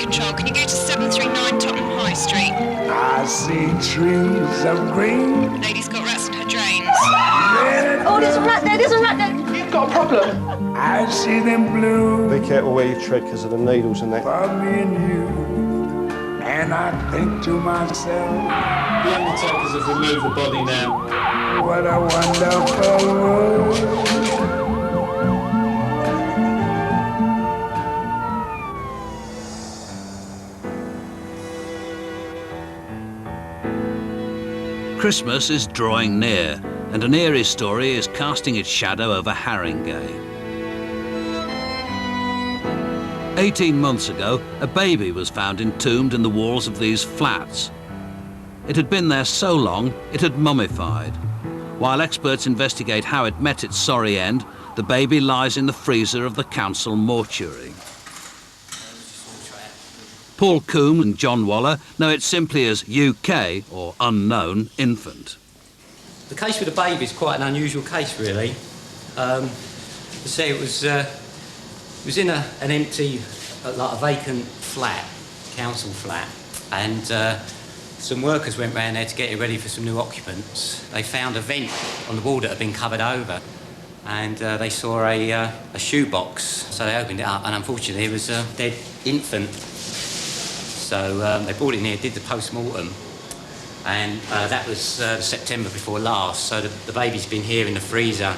control. Can you go to 739 Tottenham High Street? I see trees of green. Lady's got rats in her drains. Oh, there's a rat there, there's a rat there. You've got a problem. I see them blue. Be careful where you tread because of the needles and that. For me and you. And I think to myself, The undertakers have removed the body now. what a wonderful world. Christmas is drawing near, and an eerie story is casting its shadow over Haringey. 18 months ago, a baby was found entombed in the walls of these flats. It had been there so long, it had mummified. While experts investigate how it met its sorry end, the baby lies in the freezer of the council mortuary. Paul Coombe and John Waller know it simply as UK, or unknown, infant. The case with the baby is quite an unusual case, really. It was in an empty, like a vacant flat, council flat, and some workers went round there to get it ready for some new occupants. They found a vent on the wall that had been covered over, and they saw a shoebox, so they opened it up, and unfortunately it was a dead infant. So they brought it in here, did the post-mortem, and that was September before last, so the baby's been here in the freezer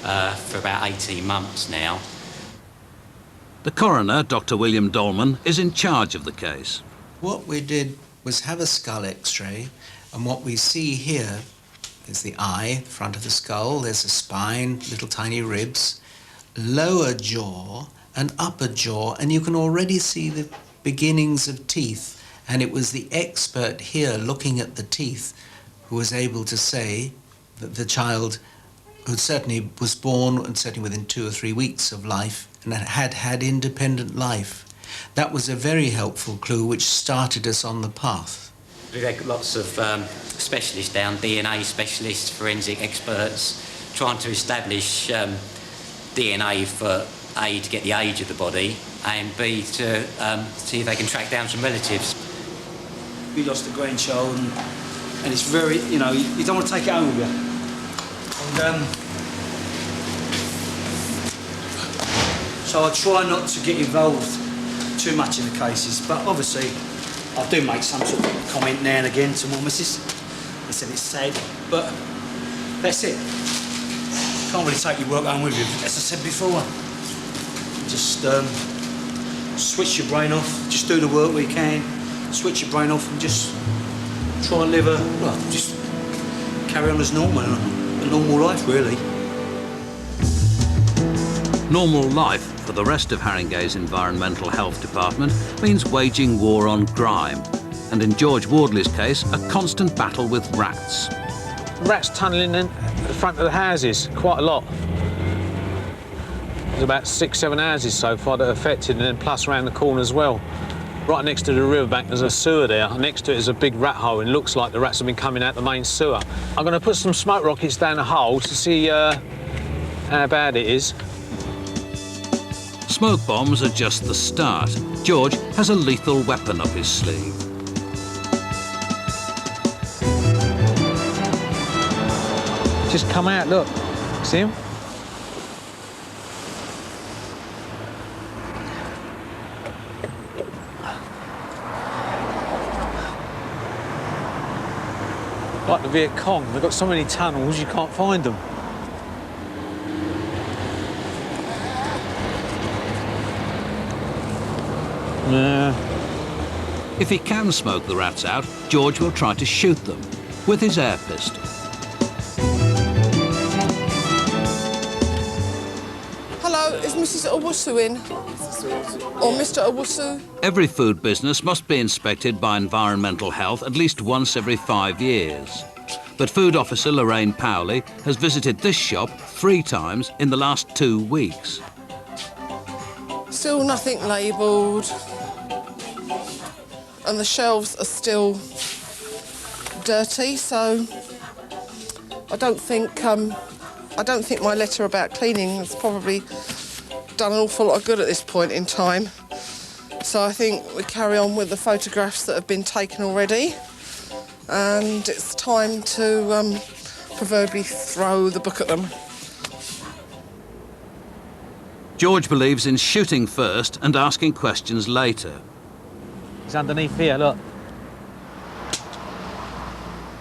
for about 18 months now. The coroner, Dr. William Dolman, is in charge of the case. What we did was have a skull x-ray, and what we see here is the eye, front of the skull, there's a spine, little tiny ribs, lower jaw and upper jaw, and you can already see the beginnings of teeth, and it was the expert here looking at the teeth who was able to say that the child, who certainly was born and certainly within 2 or 3 weeks of life and had had independent life. That was a very helpful clue which started us on the path. We've had lots of specialists down, DNA specialists, forensic experts, trying to establish DNA for A, to get the age of the body, and B, to see if they can track down some relatives. We lost a grandchild, and it's very, you don't want to take it home with you. And so I try not to get involved too much in the cases, but obviously I do make some sort of comment now and again to my missus. I said it's sad, but that's it. You can't really take your work home with you, as I said before. Just switch your brain off, just do the work we can, switch your brain off and just try and live just carry on as normal, a normal life, really. Normal life for the rest of Haringey's Environmental Health Department means waging war on grime, and in George Wardley's case, a constant battle with rats. Rats tunnelling in the front of the houses, quite a lot. There's about 6, 7 houses so far that are affected, and then plus around the corner as well. Right next to the riverbank, there's a sewer there. Next to it is a big rat hole, and it looks like the rats have been coming out the main sewer. I'm going to put some smoke rockets down the hole to see how bad it is. Smoke bombs are just the start. George has a lethal weapon up his sleeve. Just come out, look. See him? Like the Viet Cong, they've got so many tunnels you can't find them. If he can smoke the rats out, George will try to shoot them with his air pistol. Hello, is Mrs. Owusu in? Or Mr. Owusu? Every food business must be inspected by Environmental Health at least once every 5 years. But Food Officer Lorraine Powley has visited this shop 3 times in the last 2 weeks. Still nothing labelled. And the shelves are still dirty, so I don't think my letter about cleaning has probably done an awful lot of good at this point in time. So I think we carry on with the photographs that have been taken already, and it's time to proverbially throw the book at them. George believes in shooting first and asking questions later. It's underneath here, look.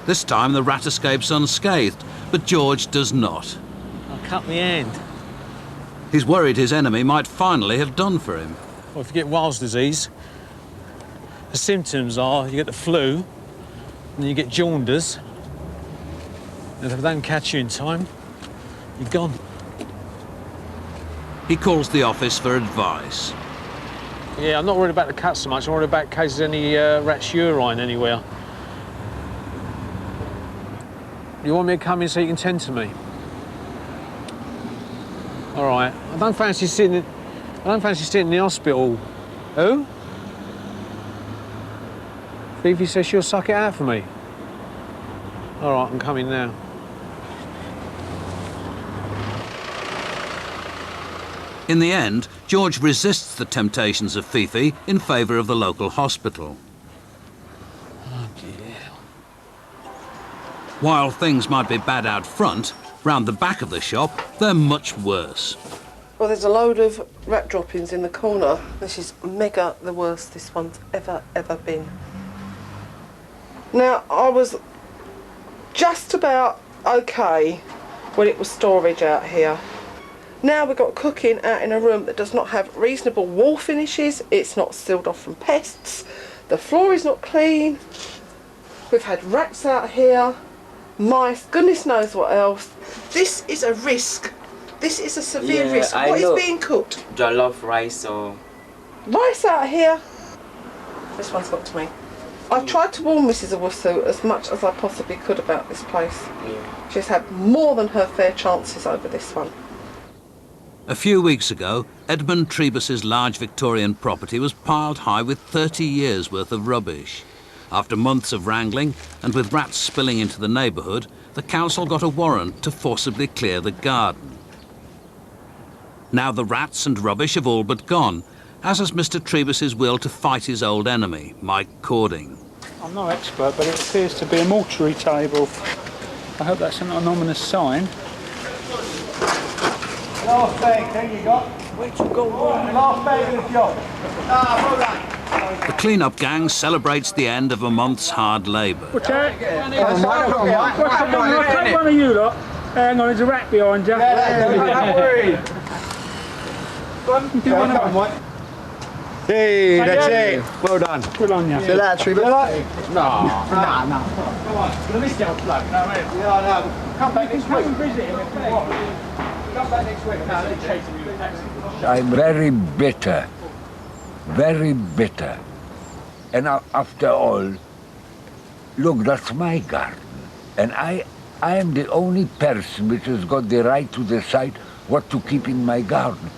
This time the rat escapes unscathed, but George does not. I cut my hand. He's worried his enemy might finally have done for him. Well, if you get Weil's disease, the symptoms are you get the flu, and you get jaundice. And if they don't catch you in time, you're gone. He calls the office for advice. Yeah, I'm not worried about the cut so much. I'm worried about cases any rat's urine anywhere. You want me to come in so you can tend to me? All right. I don't fancy sitting in the hospital. Who? Fifi says she'll suck it out for me. All right, I'm coming now. In the end, George resists the temptations of Fifi in favour of the local hospital. Oh, dear. While things might be bad out front, round the back of the shop, they're much worse. Well, there's a load of rat droppings in the corner. This is mega the worst this one's ever been. Now, I was just about okay when it was storage out here. Now we've got cooking out in a room that does not have reasonable wall finishes. It's not sealed off from pests. The floor is not clean. We've had rats out here, mice, goodness knows what else. This is a risk. This is a severe risk. What is being cooked? Jollof rice or... Rice out here. This one's got to me. I've tried to warn Mrs. Owusu as much as I possibly could about this place. Yeah. She's had more than her fair chances over this one. A few weeks ago, Edmund Trebus's large Victorian property was piled high with 30 years' worth of rubbish. After months of wrangling, and with rats spilling into the neighbourhood, the council got a warrant to forcibly clear the garden. Now the rats and rubbish have all but gone, as has Mr. Trebus's will to fight his old enemy, Mike Hoarding. I'm no expert, but it appears to be a mortuary table. I hope that's an ominous sign. Last bag, you got? Where'd you go? Last bag of the job. Well done. The clean-up gang celebrates the end of a month's hard labour. Watch out. Take one of you lot. Hang on, there's a rat behind you. Don't worry. Do one of them. Hey, that's it. Well done. Good on you. See that, Trebus? No. Come on. You'll miss the old bloke. No, no. Come back next week. Visit him if you want. Come back next week. No, they're chasing you with taxi. I'm very bitter. And after all, look, that's my garden. And I am the only person which has got the right to decide what to keep in my garden.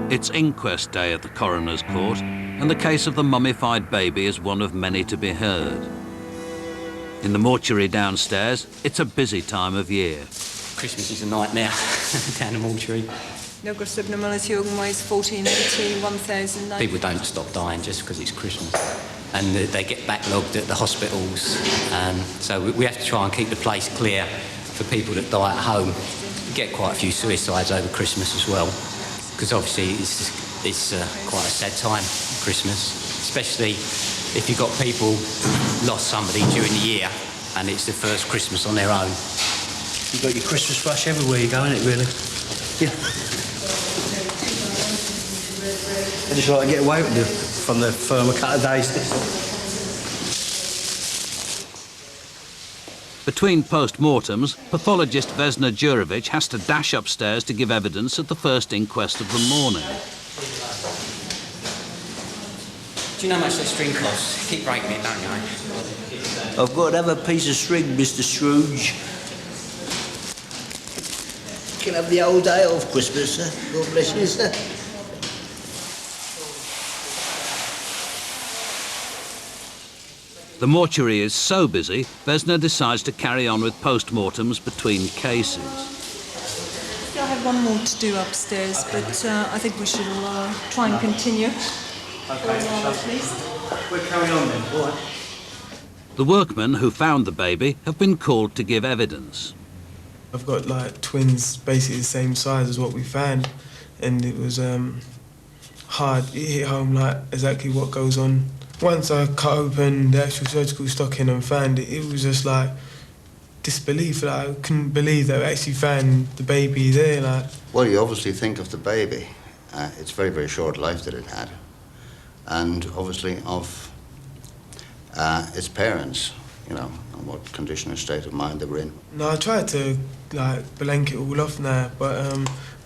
It's inquest day at the coroner's court, and the case of the mummified baby is one of many to be heard. In the mortuary downstairs, it's a busy time of year. Christmas is a nightmare down the mortuary. Number of abnormality organ-wise 1480, 1009. People don't stop dying just because it's Christmas. And they get backlogged at the hospitals. So we have to try and keep the place clear for people that die at home. We get quite a few suicides over Christmas as well. Because obviously it's quite a sad time, Christmas. Especially if you've got people who lost somebody during the year and it's the first Christmas on their own. You've got your Christmas rush everywhere you go, innit, really? Yeah. I just like to get away with it from the firm a couple of days. Between post-mortems, pathologist Vesna Jurovic has to dash upstairs to give evidence at the first inquest of the morning. Do you know how much that string costs? Keep breaking it, don't you? I've got to have a piece of string, Mr. Scrooge. You can have the whole day off Christmas, sir. God bless you, sir. The mortuary is so busy, Vesna decides to carry on with post-mortems between cases. Still have one more to do upstairs, but I think we should try and continue. Okay, so we're carrying on then, all right. The workmen who found the baby have been called to give evidence. I've got like twins basically the same size as what we found, and it was hard. It hit home like exactly what goes on. Once I cut open the actual surgical stocking and found it, it was just like disbelief. Like, I couldn't believe that we actually found the baby there. Like, well, you obviously think of the baby. It's very, very short life that it had, and obviously of its parents, you know, and what condition or state of mind they were in. No, I tried to like blank it all off now, but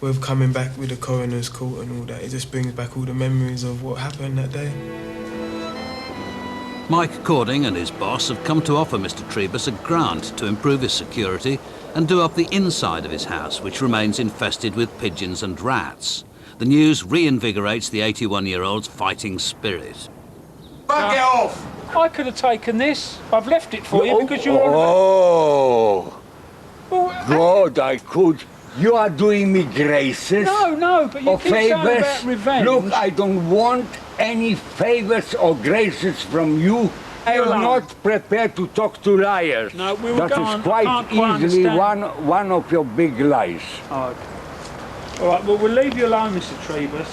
with coming back with the coroner's court and all that, it just brings back all the memories of what happened that day. Mike Cording and his boss have come to offer Mr. Trebus a grant to improve his security and do up the inside of his house, which remains infested with pigeons and rats. The news reinvigorates the 81-year-old's fighting spirit. Back it off! I could have taken this. I've left it for you because you're... Oh! God, I could. You are doing me graces. No, but you or keep saying favors. about revenge. Look, I don't want any favors or graces from you. I am not prepared to talk to liars. No, we will that go is on. quite easily one of your big lies. Oh, okay. All right, well, we'll leave you alone, Mr. Trebus.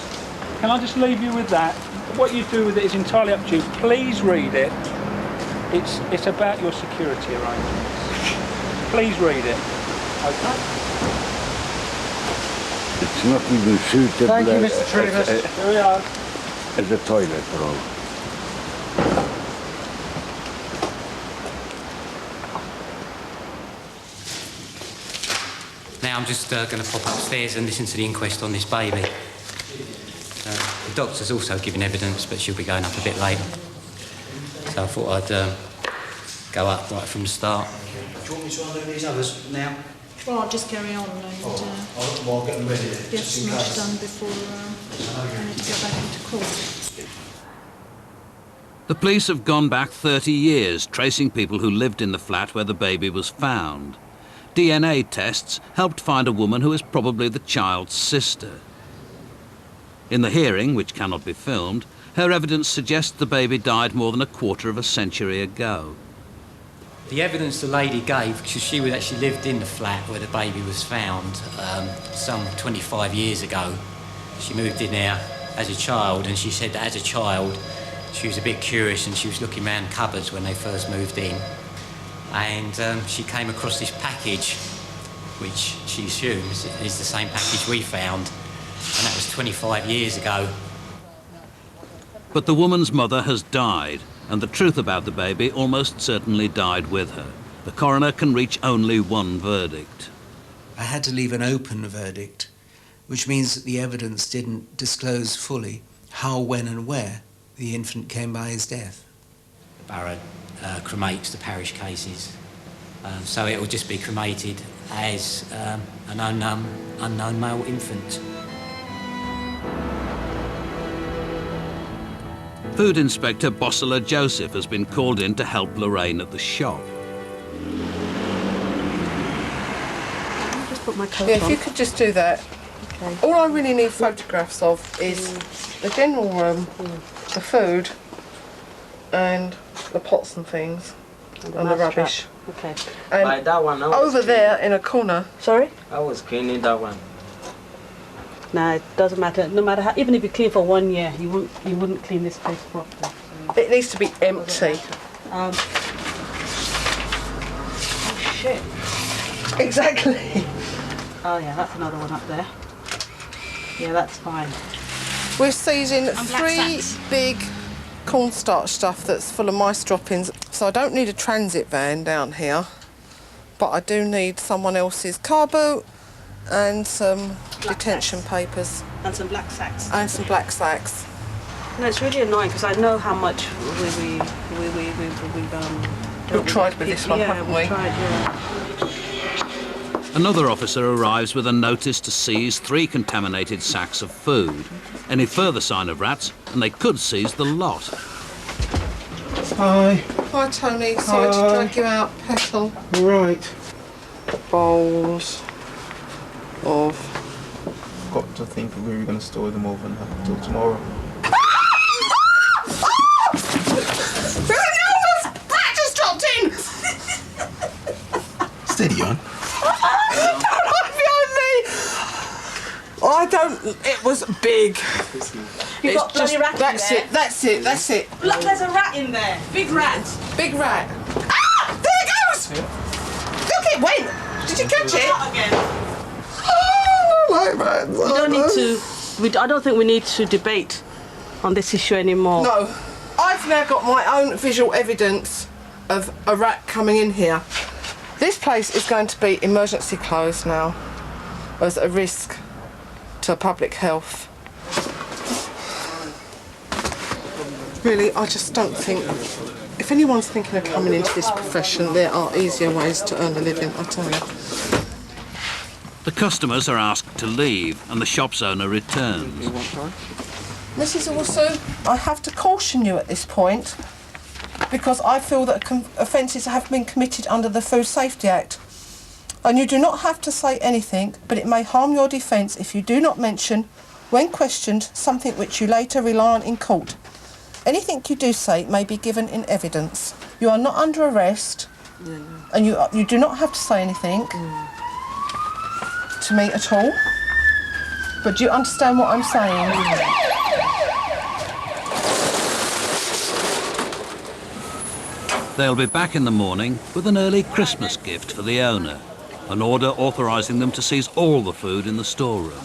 Can I just leave you with that? What you do with it is entirely up to you. Please read it. It's about your security arrangements. Please read it. Okay? It's not even suitable. Thank you, Mr. Trebus. Here we are. As a toilet roll. Now I'm just going to pop upstairs and listen to the inquest on this baby. The doctor's also giving evidence, but she'll be going up a bit later. So I thought I'd go up right from the start. Do you want me to undo these others now? Well, I'll just carry on and I'll get them ready. get as much done before I need to go back into court. The police have gone back 30 years, tracing people who lived in the flat where the baby was found. DNA tests helped find a woman who is probably the child's sister. In the hearing, which cannot be filmed, her evidence suggests the baby died more than a quarter of a century ago. The evidence the lady gave, because she actually lived in the flat where the baby was found some 25 years ago. She moved in there as a child, and she said that as a child she was a bit curious and she was looking around cupboards when they first moved in. And she came across this package, which she assumes is the same package we found, and that was 25 years ago. But the woman's mother has died, and the truth about the baby almost certainly died with her. The coroner can reach only one verdict. I had to leave an open verdict, which means that the evidence didn't disclose fully how, when and where the infant came by his death. The borough cremates the parish cases, so it will just be cremated as an unknown male infant. Food Inspector Bossela Joseph has been called in to help Lorraine at the shop. Just put my coat on. If you could just do that. Okay. All I really need photographs of is the general room, the food, and the pots and things, and the rubbish. Okay. And like that one, over there in a corner. Sorry? I was cleaning that one. No, it doesn't matter. No matter how, even if you clean for 1 year, you wouldn't clean this place properly. It needs to be empty. Oh shit. Exactly. Oh yeah, that's another one up there. Yeah, that's fine. We're seizing 3 big cornstarch stuff that's full of mice droppings. So I don't need a transit van down here, but I do need someone else's car boot and some detention papers. And some black sacks. And some black sacks. No, it's really annoying because I know how much we've tried with this one, haven't we? Tried, yeah. Another officer arrives with a notice to seize 3 contaminated sacks of food. Any further sign of rats, and they could seize the lot. Hi. Hi, Tony. Sorry to drag you out, Petal. Right. Bowls of I think we were going to store them over until tomorrow. That just dropped in! Steady on. I don't. It was big. You've got bloody rat in there. That's it. Look, there's a rat in there. Big rat. Big rat. Ah! There it goes! Look, it went. Did you catch it? Not again. Oh, like rats. We don't need to. I don't think we need to debate on this issue anymore. No. I've now got my own visual evidence of a rat coming in here. This place is going to be emergency closed now as a risk to public health. Really, I just don't think... If anyone's thinking of coming into this profession, there are easier ways to earn a living, I tell you. The customers are asked to leave and the shop's owner returns. Mrs. Orsu, I have to caution you at this point because I feel that offences have been committed under the Food Safety Act. And you do not have to say anything, but it may harm your defence if you do not mention, when questioned, something which you later rely on in court. Anything you do say may be given in evidence. You are not under arrest, and you do not have to say anything to me at all. But do you understand what I'm saying? They'll be back in the morning with an early Christmas gift for the owner, an order authorising them to seize all the food in the storeroom.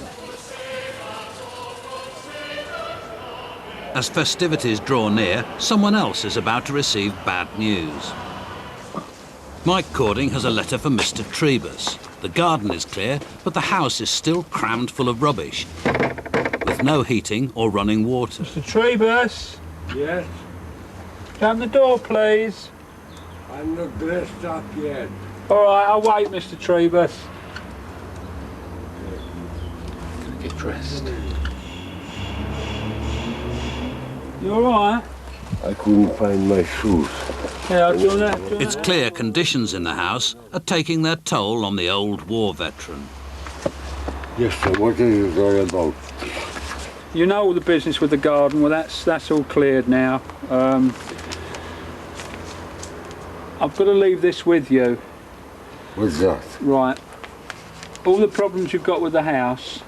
As festivities draw near, someone else is about to receive bad news. Mike Cording has a letter for Mr. Trebus. The garden is clear, but the house is still crammed full of rubbish, with no heating or running water. Mr. Trebus? Yes? Open the door, please. I'm not dressed up yet. All right, I'll wait, Mr. Trebus. Gonna get dressed. You all right? I couldn't find my shoes. Yeah, I'll do that. It's clear conditions in the house are taking their toll on the old war veteran. Yes, sir, what is it all about? You know all the business with the garden. Well, that's all cleared now. I've got to leave this with you. What's that? Right. All the problems you've got with the house.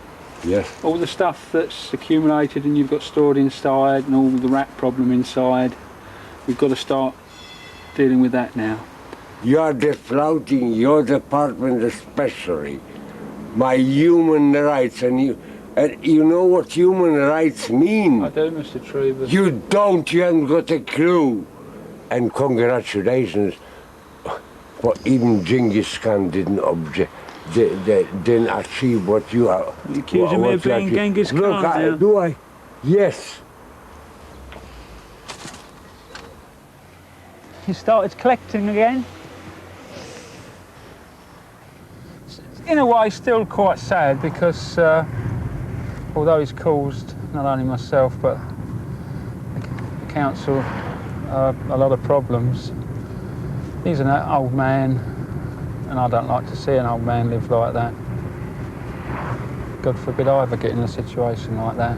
Yes. All the stuff that's accumulated and you've got stored inside, and all the rat problem inside. We've got to start dealing with that now. You're defrauding your department especially. My human rights, and you know what human rights mean? I do, Mr. Trebus. You don't, you haven't got a clue. And congratulations, but even Genghis Khan didn't didn't achieve what you are. You accusing me of being Genghis Khan? Look, do I? Yes. He started collecting again. In a way, still quite sad because although he's caused not only myself but the council a lot of problems, he's an old man, and I don't like to see an old man live like that. God forbid I ever get in a situation like that.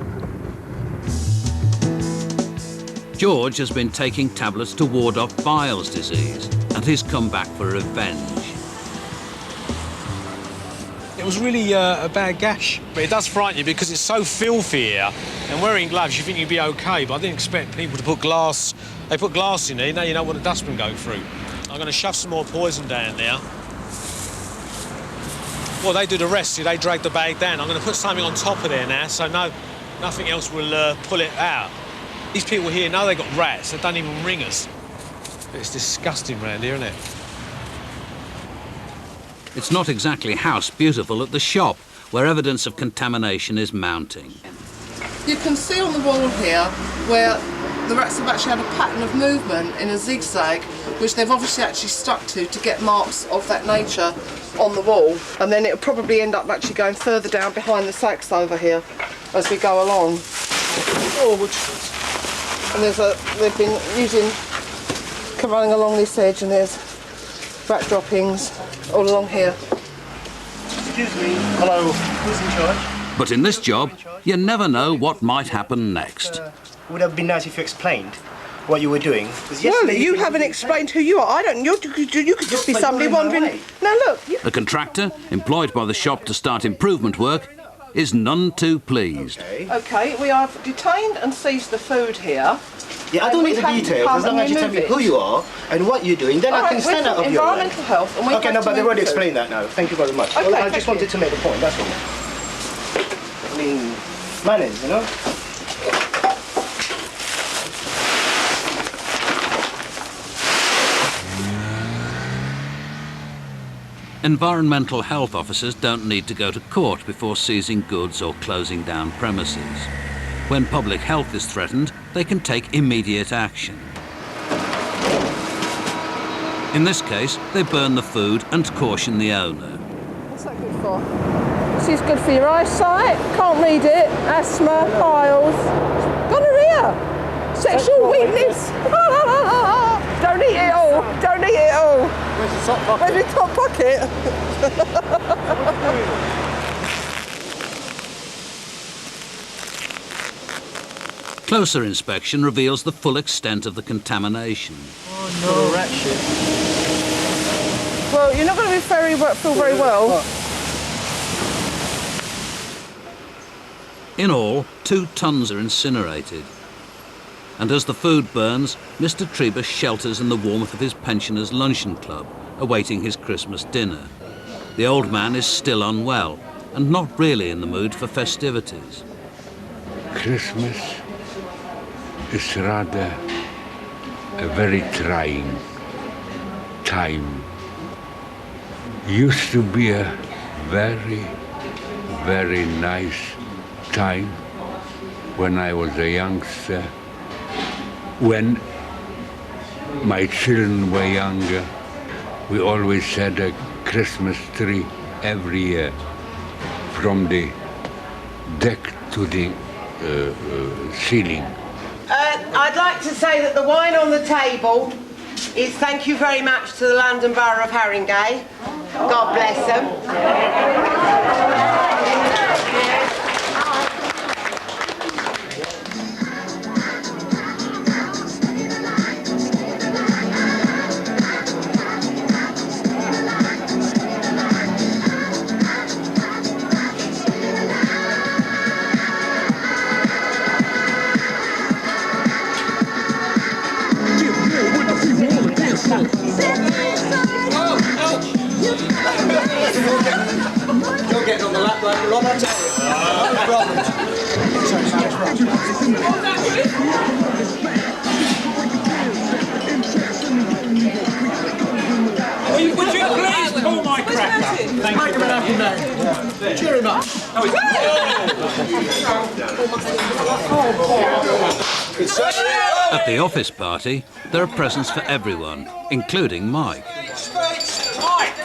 George has been taking tablets to ward off Biles disease, and he's come back for revenge. It was really a bad gash, but it does frighten you because it's so filthy here. And wearing gloves, you think you'd be OK, but I didn't expect people to put glass. They put glass in there, now you know what a dustbin go through. I'm going to shove some more poison down there. Well, they do the rest, see, they drag the bag down. I'm going to put something on top of there now, so nothing else will pull it out. These people here know they got rats, they don't even ring us. But it's disgusting round here, isn't it? It's not exactly house beautiful at the shop, where evidence of contamination is mounting. You can see on the wall here where the rats have actually had a pattern of movement in a zigzag, which they've obviously actually stuck to get marks of that nature on the wall. And then it'll probably end up actually going further down behind the sacks over here as we go along. And they've been running along this edge, and there's rat droppings all along here. Excuse me. Hello. Who's in charge? But in this job, you never know what might happen next. Would have been nice if you explained what you were doing. Well, you haven't explained who you are. I don't. You could just be somebody wandering. Now look. The contractor, employed by the shop to start improvement work, is none too pleased. Okay, we have detained and seized the food here. Yeah, I don't need the details. As long as you tell me who you are and what you're doing, then I can stand out of your way. Environmental health, and we okay, no, but they've already explained that now. Thank you very much. Okay, I just wanted to make a point, that's all. I mean, manners, you know? Environmental health officers don't need to go to court before seizing goods or closing down premises. When public health is threatened, they can take immediate action. In this case, they burn the food and caution the owner. What's that good for? This is good for your eyesight. Can't read it. Asthma, piles, gonorrhea, sexual weakness. Don't eat it all. Don't eat it all. Where's the top pocket? Where's the top pocket? Closer inspection reveals the full extent of the contamination. Oh no. Rat shit. Well, you're not going to feel very well. In all, 2 tons are incinerated. And as the food burns, Mr. Trebus shelters in the warmth of his pensioners' luncheon club, awaiting his Christmas dinner. The old man is still unwell and not really in the mood for festivities. Christmas is rather a very trying time. Used to be a very, very nice time when I was a youngster. When my children were younger, we always had a Christmas tree every year, from the deck to the ceiling. I'd like to say that the wine on the table is thank you very much to the London Borough of Haringey. God bless them. You're getting on the lap like a lot, I tell you. No problem. Would you please pull my cracker? Thank you very much. Cheer him up. At the office party, there are presents for everyone, including Mike. Mike,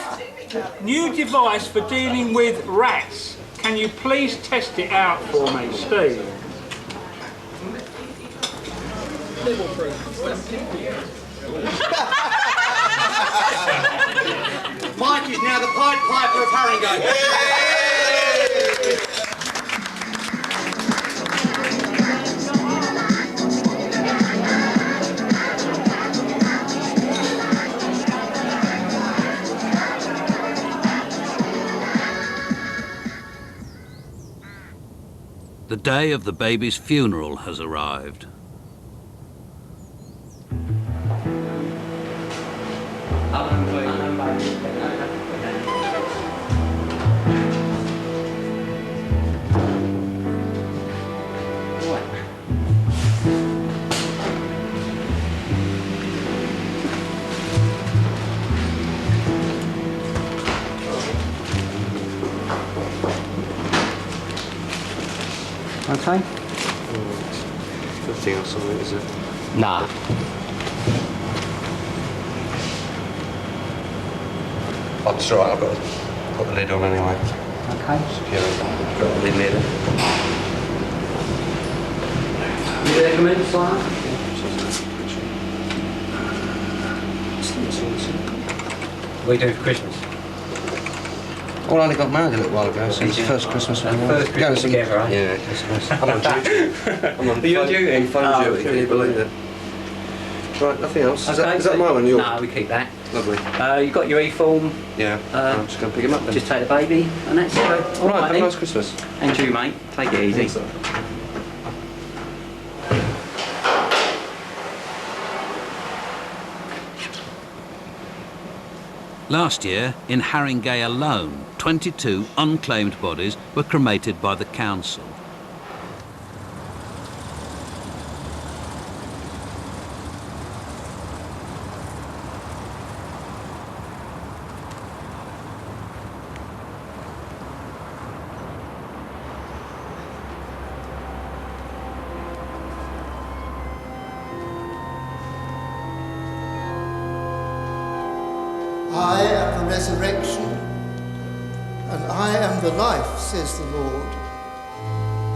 new device for dealing with rats. Can you please test it out for me, Steve? Mike is now the Pied Piper of Haringey. The day of the baby's funeral has arrived. Okay. 15 or something, is it? Nah. Oh, it's alright, I've got to put the lid on anyway. Okay. Secure it. Got the lid later. You ready to move, Simon? What are you doing for Christmas? Well, I only got married a little while ago, so it's the first Christmas we First Christmas together, right? Yeah, Christmas. I'm on duty. I'm on Are you on duty? phone duty, can you believe it? Right, nothing else. Is that my one? No, we keep that. Lovely. You got your e-form? Yeah, I'm just going to pick him up then. Just take the baby, and that's it. Right, have a nice Christmas. And you, mate. Take it easy. Last year, in Haringey alone, 22 unclaimed bodies were cremated by the council. I am the resurrection, and I am the life, says the Lord.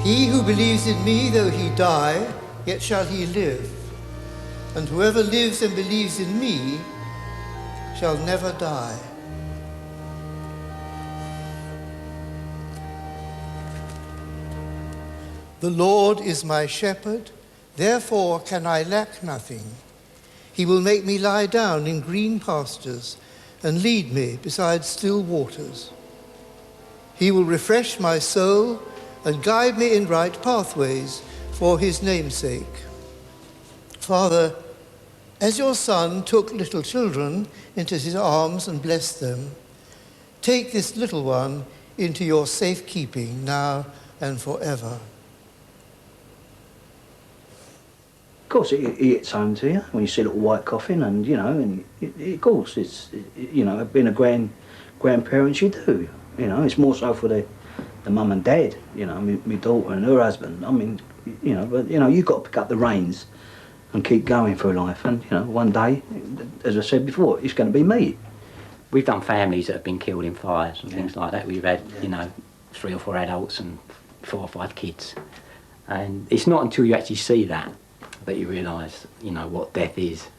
He who believes in me, though he die, yet shall he live. And whoever lives and believes in me shall never die. The Lord is my shepherd, therefore can I lack nothing. He will make me lie down in green pastures and lead me beside still waters. He will refresh my soul and guide me in right pathways for his name's sake. Father, as your Son took little children into his arms and blessed them, take this little one into your safekeeping now and forever. Of course, it hits home to you when you see a little white coffin, and of course, it's being a grandparent, you do. It's more so for the mum and dad. My daughter and her husband. I mean, but you've got to pick up the reins and keep going through life. And one day, as I said before, it's going to be me. We've done families that have been killed in fires and things like that. We've had 3 or 4 adults and 4 or 5 kids, and it's not until you actually see that you realise, what death is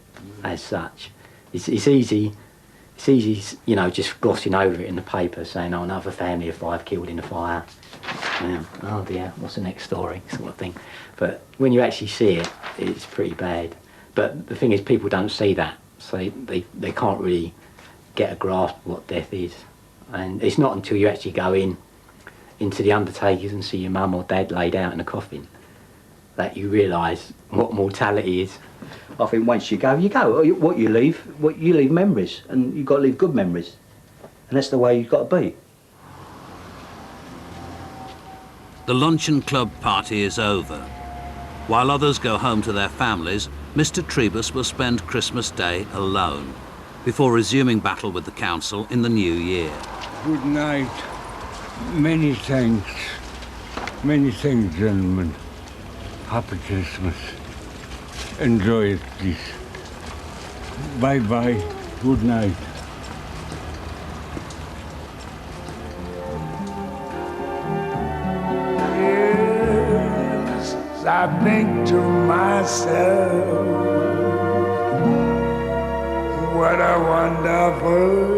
as such. It's easy, just glossing over it in the paper, saying, oh, another family of 5 killed in a fire. Oh dear, what's the next story, sort of thing. But when you actually see it, it's pretty bad. But the thing is, people don't see that, so they can't really get a grasp of what death is. And it's not until you actually go into the undertakers and see your mum or dad laid out in a coffin that you realise what mortality is. I think once you go, What you leave memories, and you've got to leave good memories. And that's the way you've got to be. The luncheon club party is over. While others go home to their families, Mr. Trebus will spend Christmas Day alone before resuming battle with the council in the new year. Good night. Many thanks. Many thanks, gentlemen. Happy Christmas. Enjoy it, please. Bye-bye. Good night. Yes, I think to myself, what a wonderful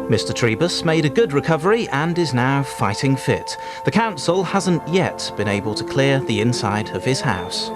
Mr. Trebus made a good recovery and is now fighting fit. The council hasn't yet been able to clear the inside of his house.